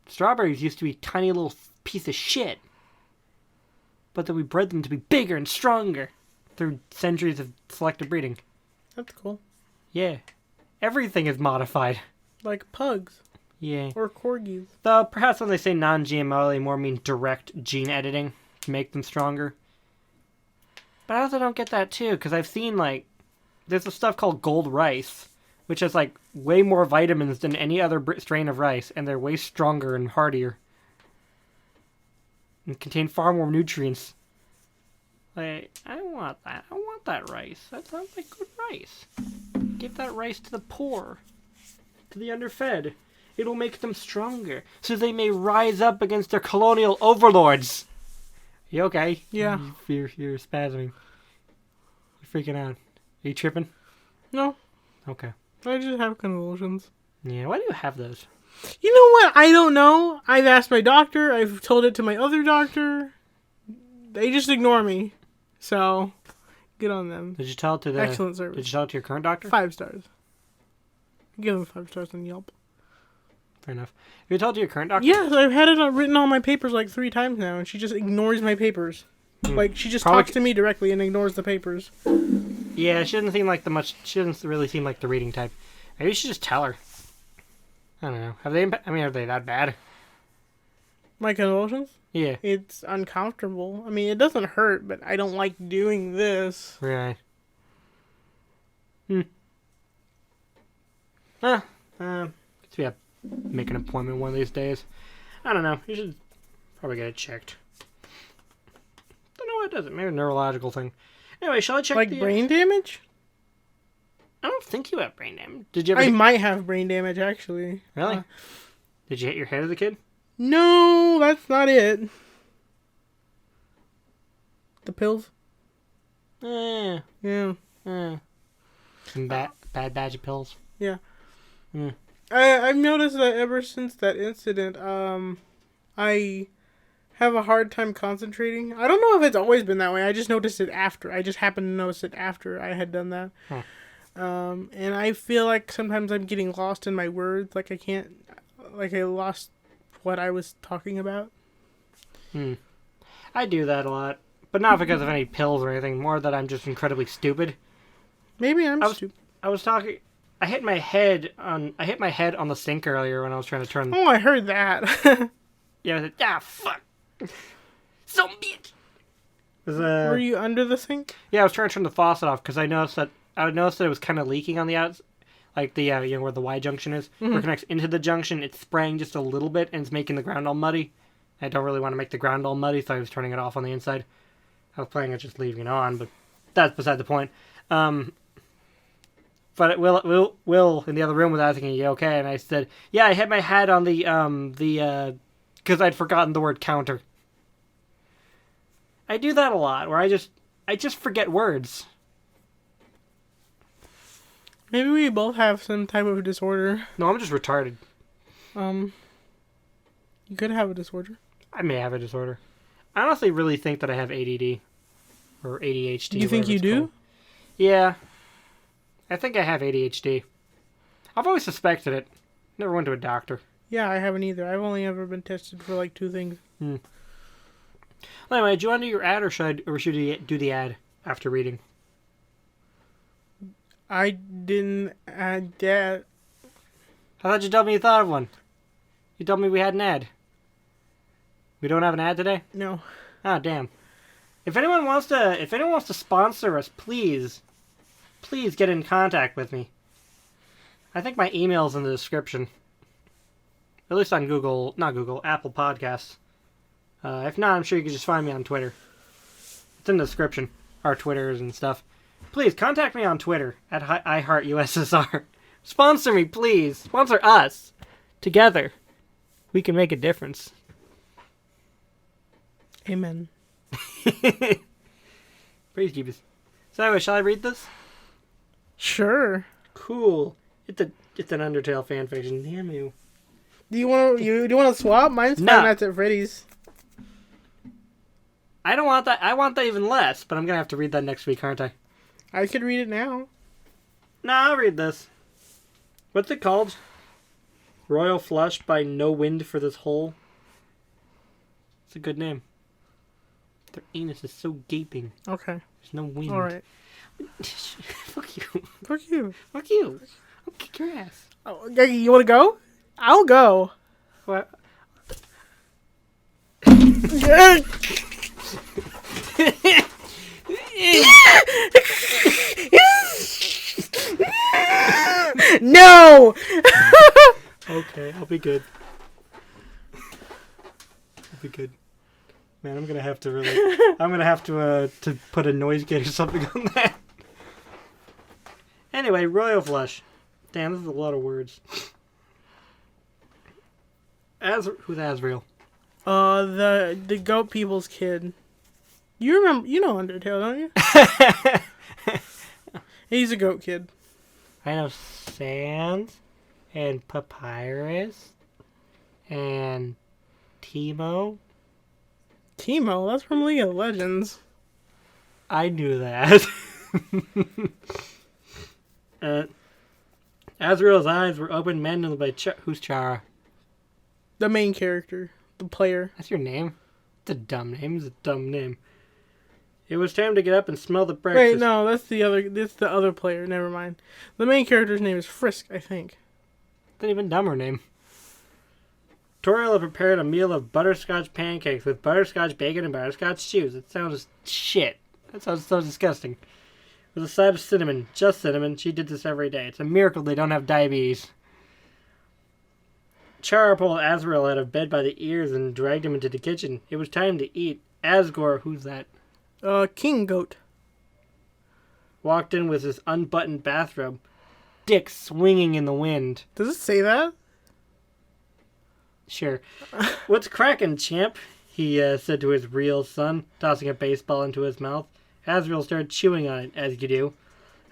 Strawberries used to be tiny little piece of shit. But then we bred them to be bigger and stronger through centuries of selective breeding. That's cool. Yeah. Everything is modified. Like pugs. Yeah. Or corgis. Though, perhaps when they say non-GMO, they more mean direct gene editing to make them stronger. But I also don't get that, too, because I've seen, like, there's a stuff called gold rice, which has, like, way more vitamins than any other strain of rice, and they're way stronger and hardier. And contain far more nutrients. Like, I want that. I want that rice. That sounds like good rice. Give that rice to the poor. To the underfed. It'll make them stronger, so they may rise up against their colonial overlords. You okay? Yeah. You're spasming. You're freaking out. Are you tripping? No. Okay. I just have convulsions. Yeah, why do you have those? You know what? I don't know. I've asked my doctor. I've told it to my other doctor. They just ignore me. So, good on them. Did you tell it to the... Excellent service. Did you tell it to your current doctor? 5 stars. Give them 5 stars on Yelp. Fair enough. Have you told it to your current doctor? Yes, I've had it written on my papers like 3 times now, and she just ignores my papers. Like, she just talks to me directly and ignores the papers. Yeah, she doesn't seem like she doesn't really seem like the reading type. Maybe you should just tell her. I don't know. Are they that bad? My convulsions? Yeah. It's uncomfortable. I mean, it doesn't hurt, but I don't like doing this. Right. Guess make an appointment one of these days. I don't know. You should probably get it checked. Don't know what it does. Maybe a neurological thing. Anyway, shall I check like brain damage? I don't think you have brain damage. Did you ever I might have brain damage, actually. Really? Did you hit your head as a kid? No, that's not it. The pills? Yeah. Some bad batch of pills. Yeah. Mm. I've noticed that ever since that incident, I have a hard time concentrating. I don't know if it's always been that way. I just noticed it after. I just happened to notice it after I had done that. Huh. And I feel like sometimes I'm getting lost in my words. Like I lost what I was talking about. I do that a lot. But not because of any pills or anything. More that I'm just incredibly stupid. Maybe I'm stupid. I hit my head on the sink earlier when I was trying to turn. Oh, I heard that. Yeah, I was like, fuck. Some bitch. Were you under the sink? Yeah, I was trying to turn the faucet off because I noticed that it was kind of leaking on the outside. Like the where the Y junction is, where it connects into the junction, it's spraying just a little bit and it's making the ground all muddy. I don't really want to make the ground all muddy, so I was turning it off on the inside. I was planning on just leaving it on, but that's beside the point. But Will in the other room was asking, "Are you okay?" And I said, "Yeah, I hit my head on the because I'd forgotten the word counter." I do that a lot, where I just forget words. Maybe we both have some type of disorder. No, I'm just retarded. You could have a disorder. I may have a disorder. I honestly really think that I have ADD or ADHD. You think you do? Called. Yeah. I think I have ADHD. I've always suspected it. Never went to a doctor. Yeah, I haven't either. I've only ever been tested for like 2 things. Well, anyway, do you want to do your ad or should you do the ad after reading? I didn't add that. I thought you told me you thought of one. You told me we had an ad. We don't have an ad today? No. Oh, damn. If anyone wants to sponsor us, please get in contact with me. I think my email's in the description. At least on Apple Podcasts. If not, I'm sure you can just find me on Twitter. It's in the description. Our Twitters and stuff. Please, contact me on Twitter at iHeartUSSR. Sponsor me, please. Sponsor us. Together, we can make a difference. Amen. Praise Jeebus. So anyway, shall I read this? Sure. Cool. It's an Undertale fanfiction. Damn you. Do you want to swap? Mine's No. Five Nights at Freddy's. I don't want that. I want that even less, but I'm going to have to read that next week, aren't I? I could read it now. No, I'll read this. What's it called? Royal Flush by No Wind for This Hole. It's a good name. Their anus is so gaping. Okay. There's no wind. All right. Fuck you. Fuck you. Fuck you. I'll kick your ass. Oh, you want to go? I'll go. What? No. Okay, I'll be good. I'll be good. Man, I'm gonna have to to put a noise gate or something on that. Anyway, Royal Flush. Damn, this is a lot of words. Who's Asriel? The goat people's kid. You know Undertale, don't you? He's a goat kid. I know Sans and Papyrus and Teemo. Teemo, that's from League of Legends. I knew that. Azrael's eyes were opened manually by who's Chara? The main character, the player. That's your name? It's a dumb name. It's a dumb name. It was time to get up and smell the breakfast. Wait, no, that's the other player. Never mind. The main character's name is Frisk, I think. That's an even dumber name. Toriel had prepared a meal of butterscotch pancakes with butterscotch bacon and butterscotch cheese. It sounds shit. That sounds so disgusting. With a side of cinnamon. Just cinnamon. She did this every day. It's a miracle they don't have diabetes. Chara pulled Azrael out of bed by the ears and dragged him into the kitchen. It was time to eat. Asgore, who's that? King Goat. Walked in with his unbuttoned bathrobe. Dick swinging in the wind. Does it say that? Sure. What's crackin', champ? He said to his real son, tossing a baseball into his mouth. Azrael started chewing on it, as you do.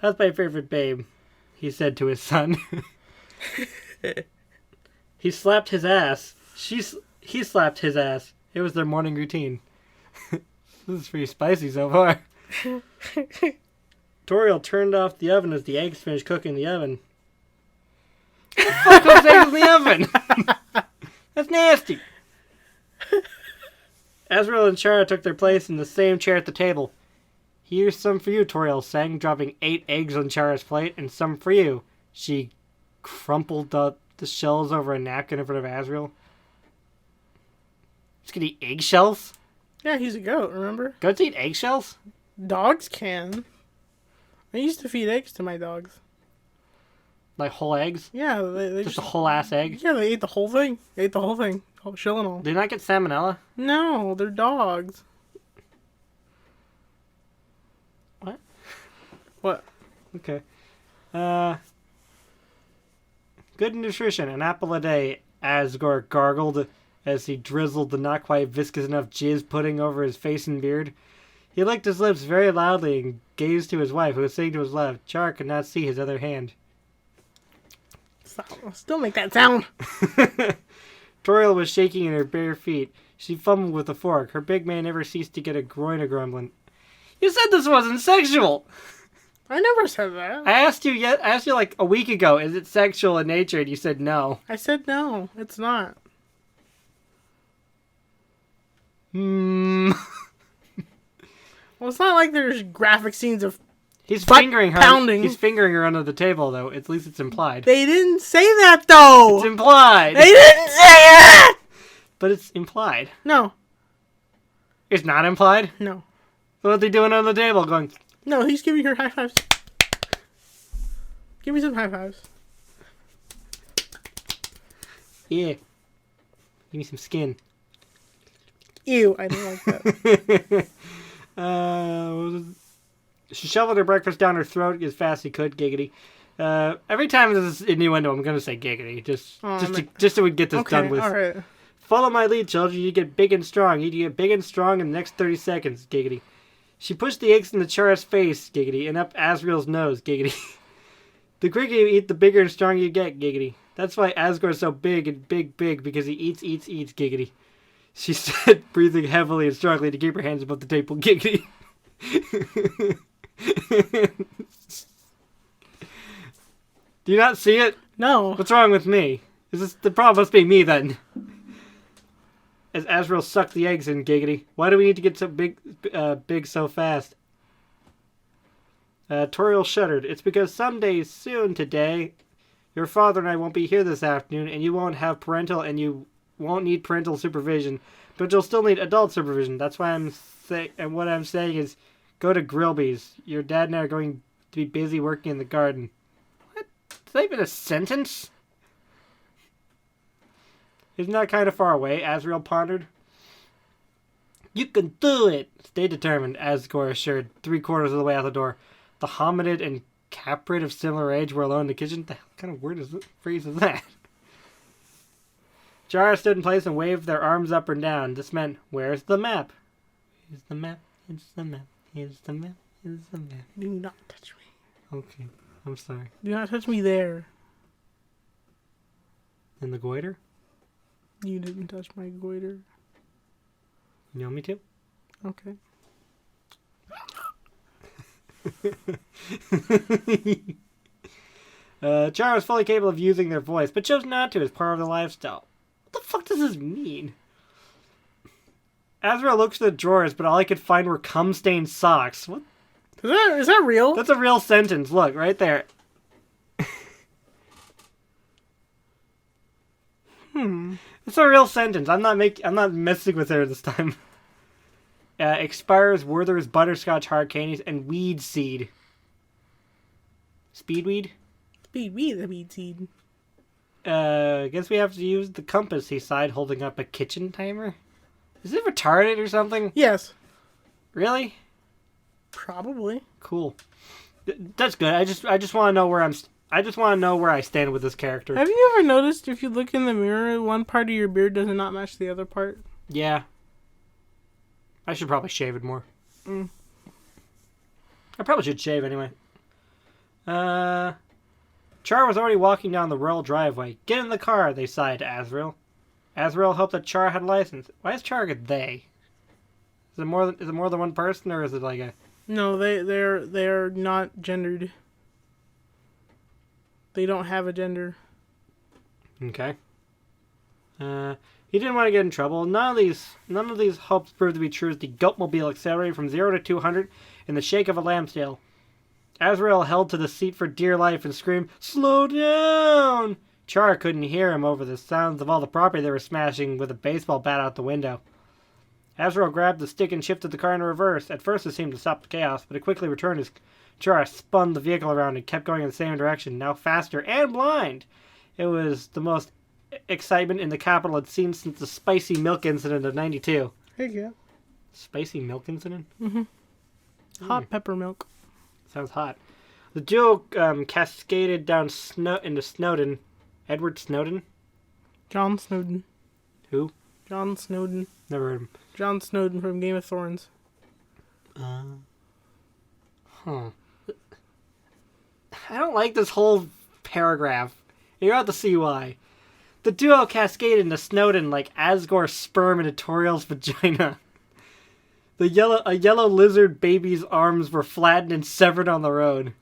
That's my favorite babe, he said to his son. He slapped his ass. He slapped his ass. It was their morning routine. This is pretty spicy so far. Toriel turned off the oven as the eggs finished cooking in the oven. What the fuck was eggs in the oven? That's nasty. Azrael and Chara took their place in the same chair at the table. Here's some for you, Toriel sang, dropping 8 eggs on Chara's plate, and some for you. She crumpled up the shells over a napkin in front of Azrael. He's gonna eat eggshells? Yeah, he's a goat, remember? Goats eat eggshells? Dogs can. I used to feed eggs to my dogs. Like whole eggs? Yeah, they Just a whole ass egg? Yeah, they ate the whole thing. They ate the whole thing. Whole shell and all. Do you not get salmonella? No, they're dogs. What? What? Okay. Good nutrition, an apple a day, Asgore gargled as he drizzled the not quite viscous enough jizz pudding over his face and beard. He licked his lips very loudly and gazed to his wife, who was sitting to his left. Char could not see his other hand. Still make that sound. Toriel was shaking in her bare feet. She fumbled with the fork. Her big man never ceased to get a groin a grumbling. You said this wasn't sexual! I never said that. I asked you like a week ago, is it sexual in nature? And you said no. I said no, it's not. Hmm. Well, it's not like there's graphic scenes of He's butt fingering her. pounding. He's fingering her under the table, though. At least it's implied. They didn't say that, though. It's implied. They didn't say it. But it's implied. No. It's not implied? No. So what are they doing on the table going... No, he's giving her high fives. Give me some high fives. Yeah. Give me some skin. Ew, I didn't like that. What was it? She shoveled her breakfast down her throat as fast as she could, giggity. Every time there's an innuendo, I'm going to say giggity. Just so we get this done with. Alright. Follow my lead, children. You get big and strong. You get big and strong in the next 30 seconds, giggity. She pushed the eggs in the Chara's face, giggity, and up Azrael's nose, giggity. The quicker you eat, the bigger and stronger you get, Giggity. That's why Asgore's so big and big, because he eats, Giggity. She said, breathing heavily and strongly to keep her hands above the table, Giggity. Do you not see it? No. What's wrong with me? Is this the problem? Must be me then. As Azrael sucked the eggs in, Giggity. Why do we need to get so big so fast? Toriel shuddered. It's because someday soon today, your father and I won't be here this afternoon, and you won't have you won't need parental supervision, but you'll still need adult supervision. That's why and what I'm saying is, go to Grillby's. Your dad and I are going to be busy working in the garden. What? Is that even a sentence? Isn't that kind of far away? Azrael pondered. You can do it. Stay determined, Asgore assured, 3/4 of the way out the door. The hominid and caprid of similar age were alone in the kitchen. The hell kind of phrase is that? Chara stood in place and waved their arms up and down. This meant, where's the map? Here's the map. Here's the map. Here's the map. Here's the map. Do not touch me. Okay. I'm sorry. Do not touch me there. In the goiter? You didn't touch my goiter. You want me to? Okay. Chara was fully capable of using their voice, but chose not to as part of the lifestyle. What the fuck does this mean? Azrael looked at the drawers, but all I could find were cum-stained socks. What? Is that real? That's a real sentence. Look, right there. It's a real sentence. I'm not messing with her this time. Expires, Werther's, Butterscotch, Hard Candies, and Weed Seed. Speedweed? Speedweed, the weed seed. Guess we have to use the compass, he sighed, holding up a kitchen timer. Is it retarded or something? Yes. Really? Probably. Cool. That's good. I just want to know where I stand with this character. Have you ever noticed if you look in the mirror, one part of your beard does not match the other part? Yeah. I should probably shave it more. I probably should shave anyway. Char was already walking down the rural driveway. Get in the car, they sighed to Azrael. Azrael hoped that Char had a license. Why is Char a they? Is it more than one person, or is it like a... No, they're not gendered. They don't have a gender. Okay. He didn't want to get in trouble. None of these hopes proved to be true as the Goatmobile accelerated from 0 to 200 in the shake of a lambstail. Azrael held to the seat for dear life and screamed, "Slow down!" Char couldn't hear him over the sounds of all the property they were smashing with a baseball bat out the window. Azrael grabbed the stick and shifted the car in reverse. At first it seemed to stop the chaos, but it quickly returned as Char spun the vehicle around and kept going in the same direction, now faster and blind. It was the most excitement in the capital had seen since the spicy milk incident of 92. Hey, yeah. Spicy milk incident? Hot pepper milk. Sounds hot. The duo cascaded down into Snowden. Edward Snowden? Jon Snowden. Who? Jon Snowden. Never heard of him. Jon Snowden from Game of Thrones. I don't like this whole paragraph. You're about to see why. The duo cascaded into Snowden like Asgore's sperm into Toriel's vagina. A yellow lizard baby's arms were flattened and severed on the road.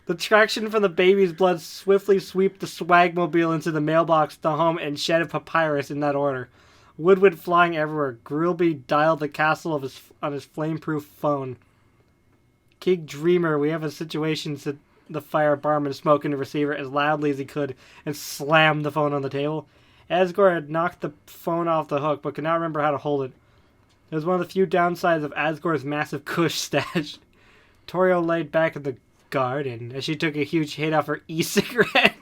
The traction from the baby's blood swiftly swept the swagmobile into the mailbox, the home, and shed of papyrus in that order. Wood went flying everywhere. Grillby dialed the castle on his flame-proof phone. King Dreamer, we have a situation, said the fire barman, smoking the receiver as loudly as he could, and slammed the phone on the table. Asgore had knocked the phone off the hook, but could not remember how to hold it. It was one of the few downsides of Asgore's massive kush stash. Toriel laid back in the garden as she took a huge hit off her e-cigarette.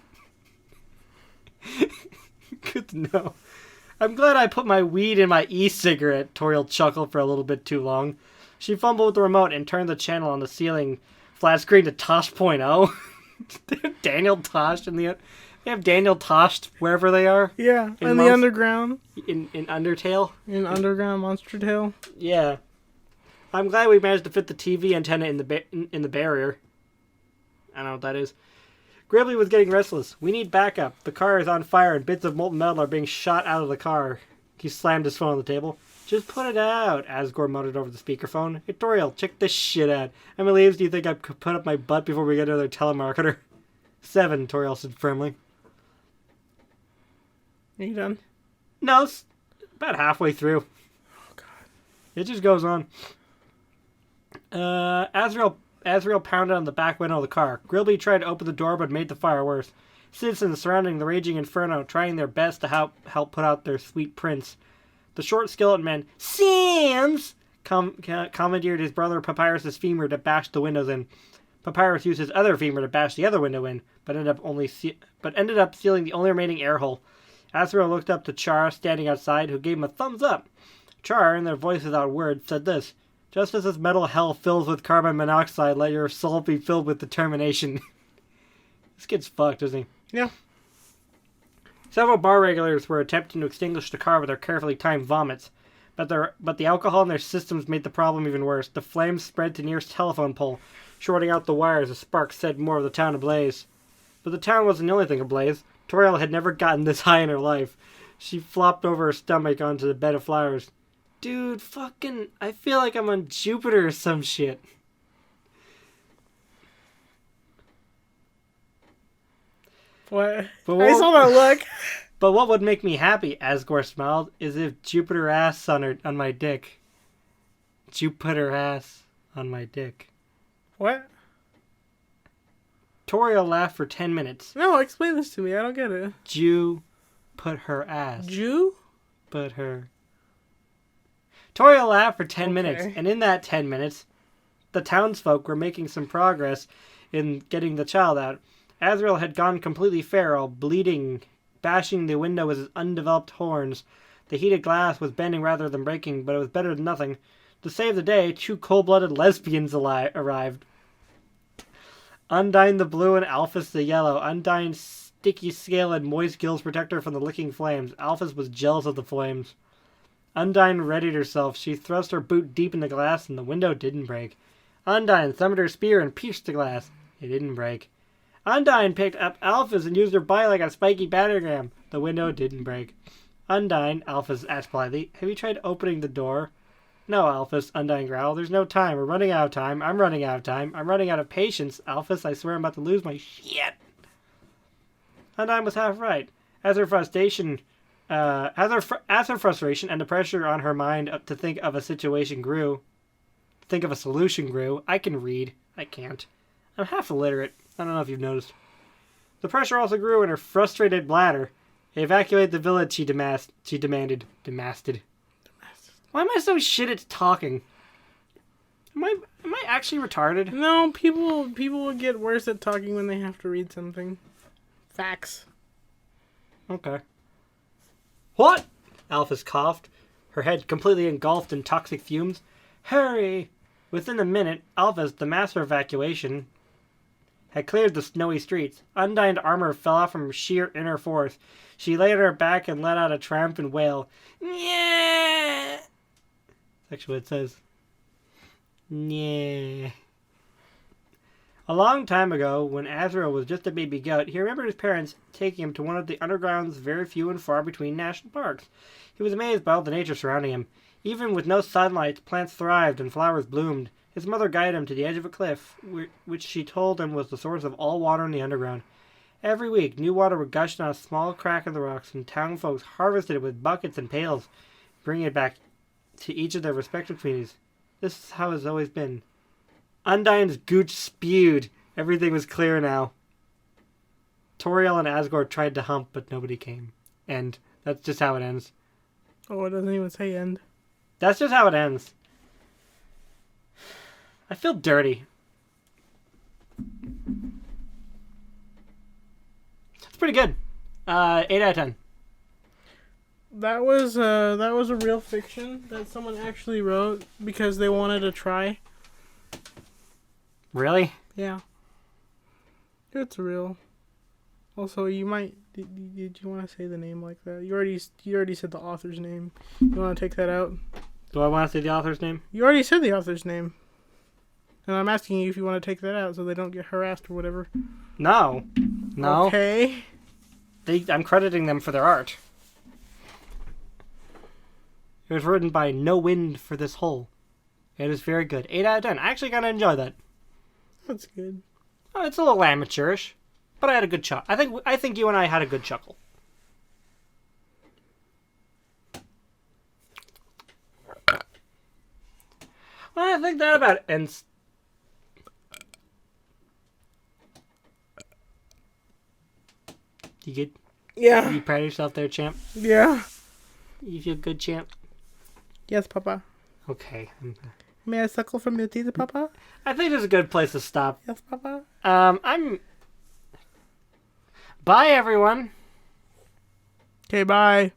Good to know. I'm glad I put my weed in my e-cigarette, Toriel chuckled for a little bit too long. She fumbled with the remote and turned the channel on the ceiling flat screen to Tosh.0. Daniel Tosh in the... They have Daniel Tosh wherever they are. Yeah, in the underground. In Undertale. In Underground Monster Tale. Yeah. I'm glad we managed to fit the TV antenna in the barrier. I don't know what that is. Gribbly was getting restless. We need backup. The car is on fire and bits of molten metal are being shot out of the car. He slammed his phone on the table. Just put it out, Asgore muttered over the speakerphone. Hey, Toriel, check this shit out. How many leaves do you think I could put up my butt before we get another telemarketer? 7, Toriel said firmly. Are you done? No, it's about halfway through. Oh, God. It just goes on. Azrael pounded on the back window of the car. Grilby tried to open the door but made the fire worse. Citizens surrounding the raging inferno trying their best to help put out their sweet prince. The short skeleton man, Sans, commandeered his brother Papyrus's femur to bash the windows in. Papyrus used his other femur to bash the other window in, but ended up sealing the only remaining air hole. Azrael looked up to Char, standing outside, who gave him a thumbs up. Char, in their voice without words, said this. Just as this metal hell fills with carbon monoxide, let your soul be filled with determination. This kid's fucked, isn't he? Yeah. Several bar regulars were attempting to extinguish the car with their carefully timed vomits, but the alcohol in their systems made the problem even worse. The flames spread to nearest telephone pole, shorting out the wires as sparks set more of the town ablaze. But the town wasn't the only thing ablaze. Toriel had never gotten this high in her life. She flopped over her stomach onto the bed of flowers. Dude, fucking, I feel like I'm on Jupiter or some shit. What? I saw that look. But what would make me happy, Asgore smiled, is if Jupiter ass on my dick. Jupiter ass on my dick. What? Toriel laughed for 10 minutes. No, explain this to me. I don't get it. Jew put her ass. Jew? Put her. Toriel laughed for 10 minutes, and in that 10 minutes, the townsfolk were making some progress in getting the child out. Azrael had gone completely feral, bleeding, bashing the window with his undeveloped horns. The heated glass was bending rather than breaking, but it was better than nothing. To save the day, 2 cold-blooded lesbians arrived. Undyne the blue and Alphys the yellow. Undyne's sticky scale and moist gills protect her from the licking flames. Alphys was jealous of the flames. Undyne readied herself. She thrust her boot deep in the glass, and the window didn't break. Undyne summoned her spear and pierced the glass. It didn't break. Undyne picked up Alphys and used her bite like a spiky battering ram. The window didn't break. Undyne, Alphys asked politely, have you tried opening the door? No, Alphys, Undyne growled. There's no time. We're running out of time. I'm running out of time. I'm running out of patience. Alphys, I swear I'm about to lose my shit. Undyne was half right. As her frustration and the pressure on her mind to think of a solution grew, I can read. I can't. I'm half illiterate. I don't know if you've noticed. The pressure also grew in her frustrated bladder. Evacuate the village, she demanded. Why am I so shit at talking? Am I actually retarded? No, people will get worse at talking when they have to read something. Facts. Okay. What? Alphys coughed, her head completely engulfed in toxic fumes. Hurry! Within a minute, Alphys, the master of evacuation, had cleared the snowy streets. Undyne's armor fell off from sheer inner force. She lay on her back and let out a triumphant wail. Yeah! That's actually what it says. Yeah. A long time ago, when Azrael was just a baby goat, he remembered his parents taking him to one of the Underground's very few and far between national parks. He was amazed by all the nature surrounding him. Even with no sunlight, plants thrived and flowers bloomed. His mother guided him to the edge of a cliff, which she told him was the source of all water in the underground. Every week, new water would gush down a small crack in the rocks, and town folks harvested it with buckets and pails, bringing it back to each of their respective communities. This is how it's always been. Undyne's gooch spewed. Everything was clear now. Toriel and Asgore tried to hump, but nobody came. And that's just how it ends. Oh, it doesn't even say end. That's just how it ends. I feel dirty. It's pretty good. 8 out of 10. That was a real fiction that someone actually wrote because they wanted to try. Really? Yeah. It's real. Also, you might did you want to say the name like that? You already said the author's name. You want to take that out? Do I want to say the author's name? You already said the author's name. And I'm asking you if you want to take that out so they don't get harassed or whatever. No. No. Okay. I'm crediting them for their art. It was written by No Wind for This Hole. It is very good. 8 out of 10. I actually kind of enjoy that. That's good. Oh, it's a little amateurish, but I had a good chuckle. I think you and I had a good chuckle. Well, I think that about ends. You good? Yeah. You proud of yourself there, champ? Yeah. You feel good, champ? Yes, Papa. Okay. May I suckle from your teeth, Papa? I think this is a good place to stop. Yes, Papa. Bye, everyone. Okay, bye.